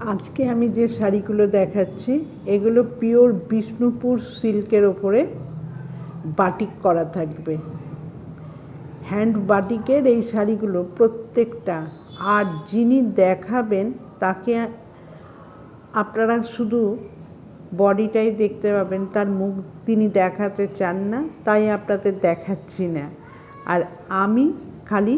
আজকে আমি যে শাড়িগুলো দেখাচ্ছি এগুলো পিওর বিষ্ণুপুর সিল্কের ওপরে বাটিক করা থাকবে। হ্যান্ড বাটিকের এই শাড়িগুলো প্রত্যেকটা, আর যিনি দেখাবেন তাকে আপনারা শুধু বডিটাই দেখতে পাবেন, তার মুখ তিনি দেখাতে চান না, তাই আপনাদের দেখাচ্ছি না। আর আমি খালি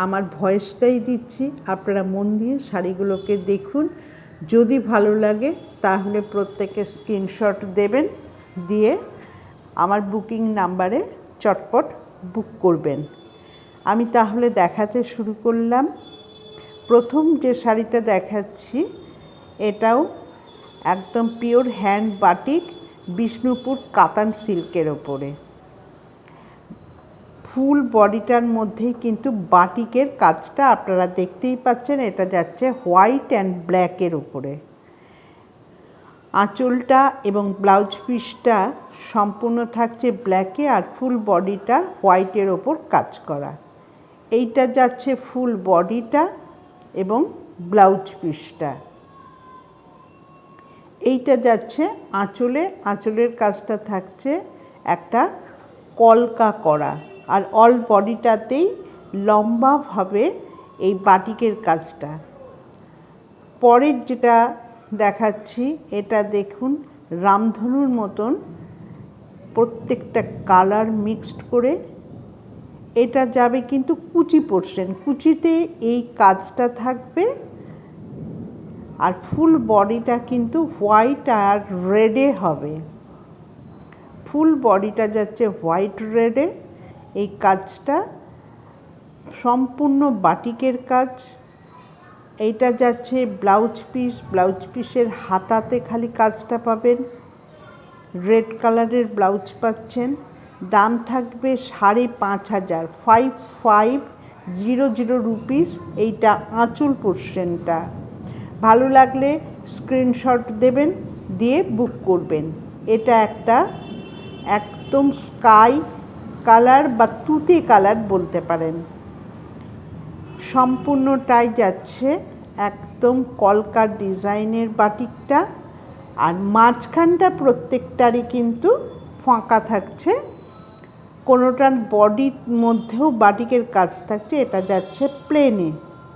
আমার ভয়েসটাই দিচ্ছি, আপনারা মন দিয়ে শাড়িগুলোকে দেখুন। যদি ভালো লাগে তাহলে প্রত্যেকে স্ক্রিনশট দেবেন, দিয়ে আমার বুকিং নাম্বারে চটপট বুক করবেন। আমি তাহলে দেখাতে শুরু করলাম। প্রথম যে শাড়িটা দেখাচ্ছি এটাও একদম পিওর হ্যান্ড বাটিক বিষ্ণুপুর কাতান সিল্কের ওপরে। ফুল বডিটার মধ্যেই কিন্তু বাটিকের কাজটা আপনারা দেখতেই পাচ্ছেন। এটা যাচ্ছে হোয়াইট অ্যান্ড ব্ল্যাকের উপরে। আঁচলটা এবং ব্লাউজ পিসটা সম্পূর্ণ থাকছে ব্ল্যাকে, আর ফুল বডিটা হোয়াইটের ওপর কাজ করা। এইটা যাচ্ছে ফুল বডিটা এবং ব্লাউজ পিসটা। এইটা যাচ্ছে আঁচলে, আঁচলের কাজটা থাকছে একটা কলকা করা, আর অল বডিটাতেই লম্বাভাবে এই বাটিকের কাজটা। পরের যেটা দেখাচ্ছি এটা দেখুন, রামধনুর মতন প্রত্যেকটা কালার মিক্সড করে। এটা যাবে কিন্তু কুচি পোর্শন, কুচিতে এই কাজটা থাকবে। আর ফুল বডিটা কিন্তু হোয়াইট আর রেডে হবে। ফুল বডিটা যাচ্ছে হোয়াইট রেডে। এই কাজটা সম্পূর্ণ বাটিকের কাজ। এইটা যাচ্ছে ব্লাউজ পিস, ব্লাউজ পিসের হাতাতে খালি কাজটা পাবেন, রেড কালারের ব্লাউজ পাচ্ছেন। দাম থাকবে 5,500, 5500 রুপিস। এইটা আঁচল পোর্শনটা। ভালো লাগলে স্ক্রিনশট দেবেন, দিয়ে বুক করবেন। এটা একটা একদম স্কাই কালার বা তুতে কালার বলতে পারেন। সম্পূর্ণটাই যাচ্ছে একদম কলকা ডিজাইনের বাটিকটা, আর মাঝখানটা প্রত্যেকটারই কিন্তু ফাঁকা থাকছে। কোনোটার বডির মধ্যেও বাটিকের কাজ থাকছে। এটা যাচ্ছে প্লেনে,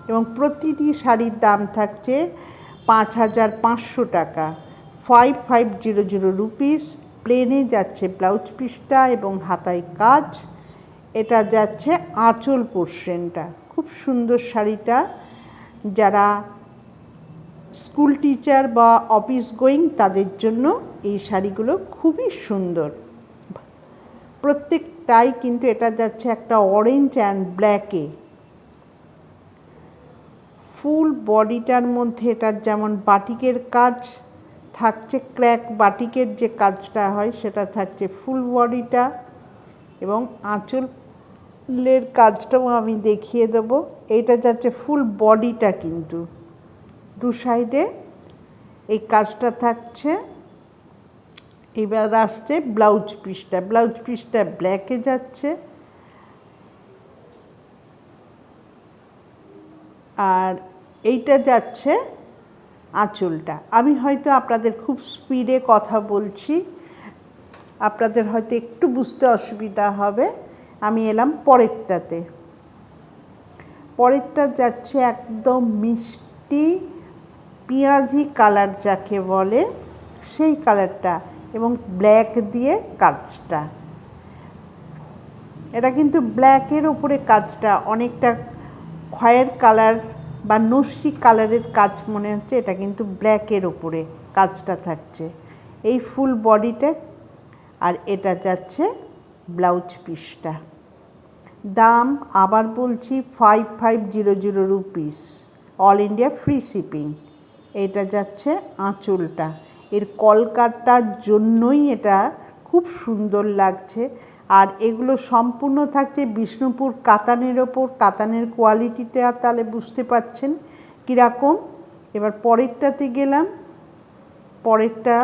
এবং প্রতিটি শাড়ির দাম থাকছে 5,500 টাকা, 5500 রুপিস। প্লেনে যাচ্ছে ব্লাউজ পিসটা এবং হাতায় কাজ। এটা যাচ্ছে আঁচল পোর্শনটা। খুব সুন্দর শাড়িটা। যারা স্কুল টিচার বা অফিস গোয়িং তাদের জন্য এই শাড়িগুলো খুবই সুন্দর। প্রত্যেকটাই কিন্তু এটা যাচ্ছে একটা অরেঞ্জ অ্যান্ড ব্ল্যাকে। ফুল বডিটার মধ্যে এটার যেমন বাটিকের কাজ থাকছে, ক্র্যাক বাটিকের যে কাজটা হয় সেটা থাকছে ফুল বডিটা, এবং আঁচলের কাজটাও আমি দেখিয়ে দেব। এইটা যাচ্ছে ফুল বডিটা, কিন্তু দু সাইডে এই কাজটা থাকছে। এবার আসছে ব্লাউজ পিসটা। ব্লাউজ পিসটা ব্ল্যাকে যাচ্ছে, আর এইটা যাচ্ছে আঁচলটা। আমি হয়তো আপনাদের খুব স্পিডে কথা বলছি, আপনাদের হয়তো একটু বুঝতে অসুবিধা হবে। আমি এলাম পরেরটাতে। পরেরটা যাচ্ছে একদম মিষ্টি পেঁয়াজি কালার যাকে বলে, সেই কালারটা, এবং ব্ল্যাক দিয়ে কাজটা। এটা কিন্তু ব্ল্যাকের উপরে কাজটা অনেকটা খয়ের কালার বা নস্যি কালারের কাজ মনে হচ্ছে। এটা কিন্তু ব্ল্যাকের উপরে কাজটা থাকছে। এই ফুল বডিটা, আর এটা যাচ্ছে ব্লাউজ পিসটা। দাম আবার বলছি 5500 rupees, all India free shipping. এটা যাচ্ছে আঁচলটা। এর কলকাতার জন্যই এটা খুব সুন্দর লাগছে। আর এগুলো সম্পূর্ণ থাকছে বিষ্ণুপুর কাতানের ওপর। কাতানের কোয়ালিটিটা তাহলে বুঝতে পারছেন কীরকম। এবার পরেরটাতে গেলাম। পরেরটা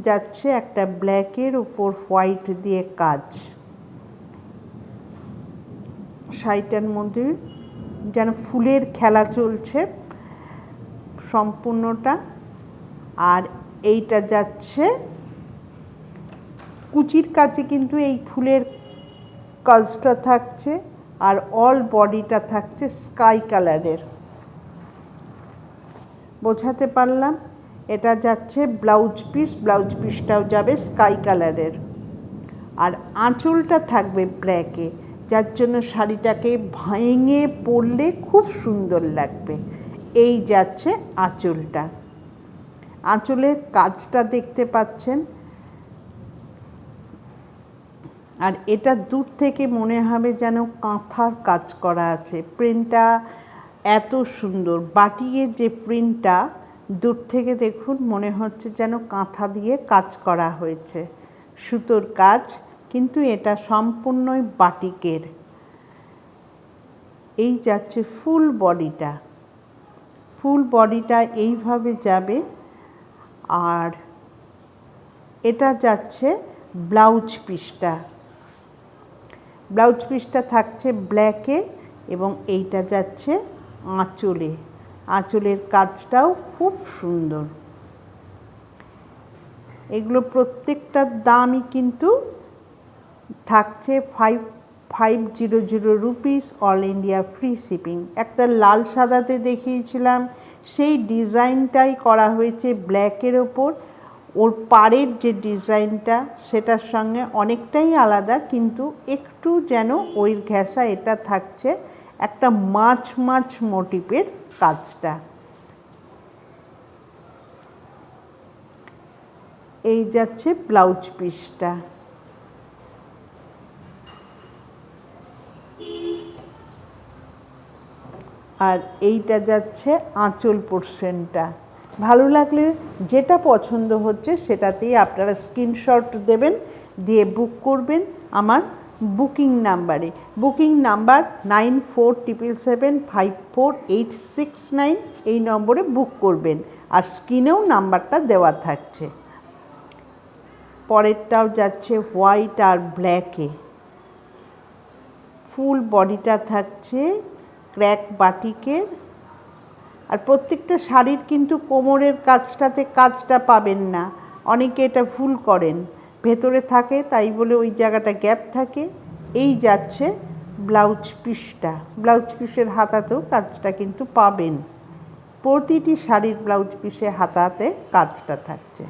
যাচ্ছে একটা ব্ল্যাকের ওপর হোয়াইট দিয়ে কাজ। শাড়িটার মধ্যে যেন ফুলের খেলা চলছে। সম্পূর্ণটা। আর এইটা যাচ্ছে কুচির কাছে, কিন্তু এই ফুলের কাজটা থাকছে, আর অল বডিটা থাকছে স্কাই কালারের। বোঝাতে পারলাম? এটা যাচ্ছে ব্লাউজ পিস, ব্লাউজ পিসটাও যাবে স্কাই কালারের। আর আঁচলটা থাকবে ব্ল্যাকে, যার জন্য শাড়িটাকে ভেঙে পরলে খুব সুন্দর লাগবে। এই যাচ্ছে আঁচলটা। আঁচলের কাজটা দেখতে পাচ্ছেন। আর এটা দূর থেকে মনে হবে যেন কাঁথার কাজ করা আছে। প্রিন্টটা এত সুন্দর, বাটিকের যে প্রিন্টটা দূর থেকে দেখুন মনে হচ্ছে যেন কাঁথা দিয়ে কাজ করা হয়েছে, সুতোর কাজ, কিন্তু এটা সম্পূর্ণই বাটিকের। এই যাচ্ছে ফুল বডিটা, ফুল বডিটা এইভাবে যাবে। আর এটা যাচ্ছে ব্লাউজ পিসটা, ব্লাউজ পিসটা থাকছে ব্ল্যাকে, এবং এইটা যাচ্ছে আঁচলে। আঁচলের কাজটাও খুব সুন্দর। এগুলো প্রত্যেকটার দামই কিন্তু থাকছে 500 rupees, all India free shipping. একটা লাল সাদাতে দেখিয়েছিলাম, সেই ডিজাইনটাই করা হয়েছে ব্ল্যাকের ওপর। ওর পাড়ের যে ডিজাইনটা সেটার সঙ্গে অনেকটাই আলাদা, কিন্তু একটু যেন ওই ঘেঁষা এটা থাকছে একটা মাছ মাছ মোটিভের কাজটা। এই যাচ্ছে ব্লাউজ পিসটা। আর এইটা যাচ্ছে আঁচল পোর্শনটা। ভালো লাগলে যেটা পছন্দ হচ্ছে সেটাতেই আপনারা স্ক্রিনশট দেবেন, দিয়ে বুক করবেন আমার বুকিং নাম্বারে। বুকিং নাম্বার 9477754869, এই নম্বরে বুক করবেন। আর স্ক্রিনেও নাম্বারটা দেওয়া থাকছে। পরেরটাও যাচ্ছে হোয়াইট আর ব্ল্যাকে। ফুল বডিটা থাকছে ক্র্যাক বাটিকের। আর প্রত্যেকটা শাড়ির কিন্তু কোমরের কাজটাতে কাজটা পাবেন না, অনেকে এটা ভুল করেন, ভেতরে থাকে তাই বলে ওই জায়গাটা গ্যাপ থাকে। এই যাচ্ছে ব্লাউজ পিসটা, ব্লাউজ পিসের হাতাতেও কাজটা কিন্তু পাবেন। প্রতিটি শাড়ির ব্লাউজ পিসে হাতাতে কাজটা থাকছে।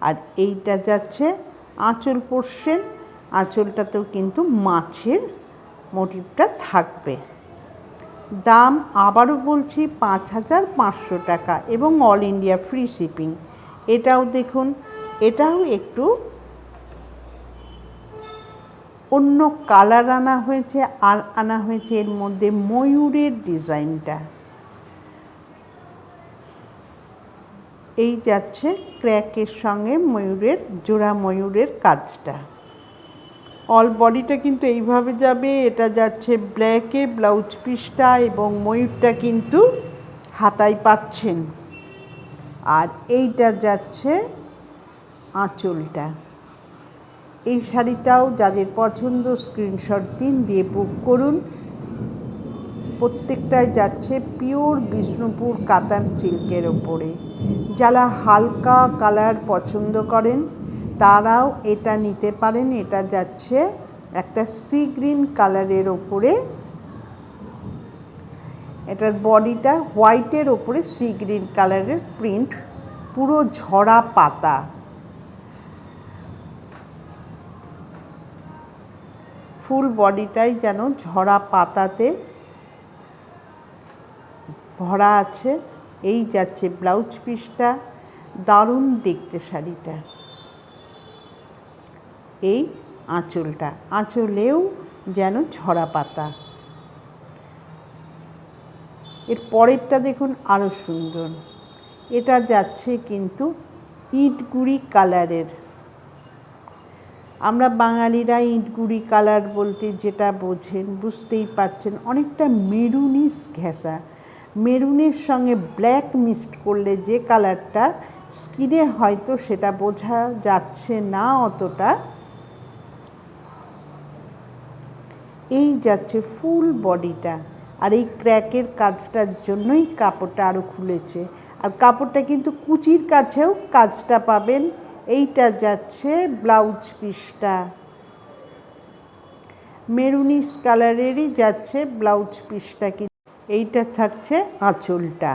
আর এইটা যাচ্ছে আঁচল পোর্শন, আঁচলটাতেও কিন্তু মাছের মোটিভটা থাকবে। দাম আবারও বলছি 5500 টাকা, এবং অল ইন্ডিয়া ফ্রি শিপিং। এটাও দেখুন, এটাও একটু অন্য কালার আনা হয়েছে, আর আনা হয়েছে এর মধ্যে ময়ূরের ডিজাইনটা। এই যাচ্ছে ক্র্যাকের সঙ্গে ময়ূরের, জোড়া ময়ূরের কাজটা। অল বডিটা কিন্তু এইভাবে যাবে। এটা যাচ্ছে ব্ল্যাকে ব্লাউজ পিসটা, এবং ময়ূরটা কিন্তু হাতায় পাচ্ছেন। আর এইটা যাচ্ছে আঁচলটা। এই শাড়িটাও যাদের পছন্দ স্ক্রিনশট দিন, দিয়ে বুক করুন। প্রত্যেকটাই যাচ্ছে পিওর বিষ্ণুপুর কাতান সিল্কের ওপরে। যারা হালকা কালার পছন্দ করেন তারাও এটা নিতে পারেন। এটা যাচ্ছে একটা সি গ্রিন কালারের ওপরে, এটার বডিটা হোয়াইটের ওপরে সি গ্রিন কালারের প্রিন্ট, পুরো ঝরা পাতা। ফুল বডিটাই যেন ঝরা পাতাতে ভরা আছে। এই যাচ্ছে ব্লাউজ পিসটা, দারুণ দেখতে শাড়িটা। এই আঁচলটা, আঁচলেও যেন ঝরা পাতা। এর পরেরটা দেখুন আরও সুন্দর। এটা যাচ্ছে কিন্তু ইটগুড়ি কালারের। আমরা বাঙালিরা ইটগুড়ি কালার বলতে যেটা বোঝেন বুঝতেই পারছেন, অনেকটা মেরুনিশ ঘেঁষা। মেরুনের সঙ্গে ব্ল্যাক মিক্সড করলে যে কালারটা, স্কিনে হয়তো সেটা বোঝা যাচ্ছে না অতটা। এই যাচ্ছে ফুল বডিটা। আর এই ক্র্যাকের কাজটার জন্যই কাপড়টা আরও খুলেছে। আর কাপড়টা কিন্তু কুচির কাছেও কাজটা পাবেন। এইটা যাচ্ছে ব্লাউজ পিসটা, মেরুনিশ কালারেরই যাচ্ছে ব্লাউজ পিসটা, কিন্তু এইটা থাকছে আঁচলটা।